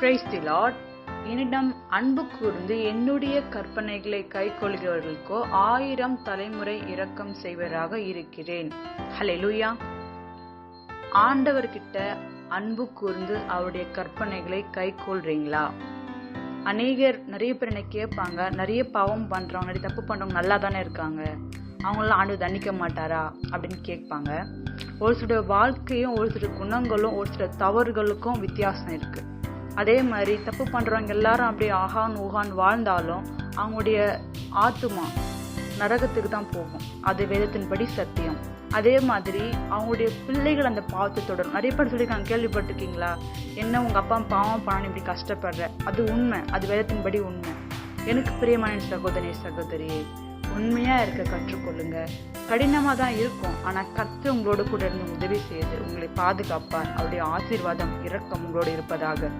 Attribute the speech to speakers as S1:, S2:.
S1: Praise the Lord. என்னிடம் அன்பு கூர்ந்து என்னுடைய கற்பனைகளை கைக்கொள்கிறவர்களுக்கோ 1000 தலைமுறை இரக்கம் செய்வராக இருக்கிறேன். ஹல்லேலூயா. ஆண்டவர்கிட்ட அன்பு கூர்ந்து அவருடைய கற்பனைகளை கைக்கொள்றீங்களா? நிறைய பேர் என்ன கேட்பாங்க, நிறைய பாவம் பண்றவங்க, நிறைய தப்பு பண்றவங்க நல்லா தானே இருக்காங்க, அவங்களாம் ஆண்டு தண்டிக்க மாட்டாரா அப்படின்னு கேட்பாங்க. ஒரு சில வாழ்க்கையும் ஒரு சில குணங்களும் ஒரு சில தவறுகளுக்கும் வித்தியாசம் இருக்கு. அதே மாதிரி தப்பு பண்றவங்க எல்லாரும் அப்படியே ஊகான் வாழ்ந்தாலும் அவங்களுடைய ஆத்துமா நரகத்துக்கு தான் போகும். அது வேதத்தின்படி சத்தியம். அதே மாதிரி அவங்களுடைய பிள்ளைகள் அந்த பாவத்தை தொடரும். நிறைய பேர் சொல்லியிருக்காங்க, கேள்விப்பட்டிருக்கீங்களா? என்ன உங்க அப்பா பாவம் பண்ண இப்படி கஷ்டப்படுற? அது உண்மை, அது வேதத்தின்படி உண்மை. எனக்கு பிரியமான சகோதரி சகோதரியே, உண்மையா இருக்க கற்றுக்கொள்ளுங்க. கடினமா தான் இருக்கும், ஆனா கர்த்தர் உங்களோட கூட இருந்து உதவி செய்து உங்களை பாதுகாப்பார். அவருடைய ஆசீர்வாதம் இரக்கம் உங்களோடு இருப்பதாக.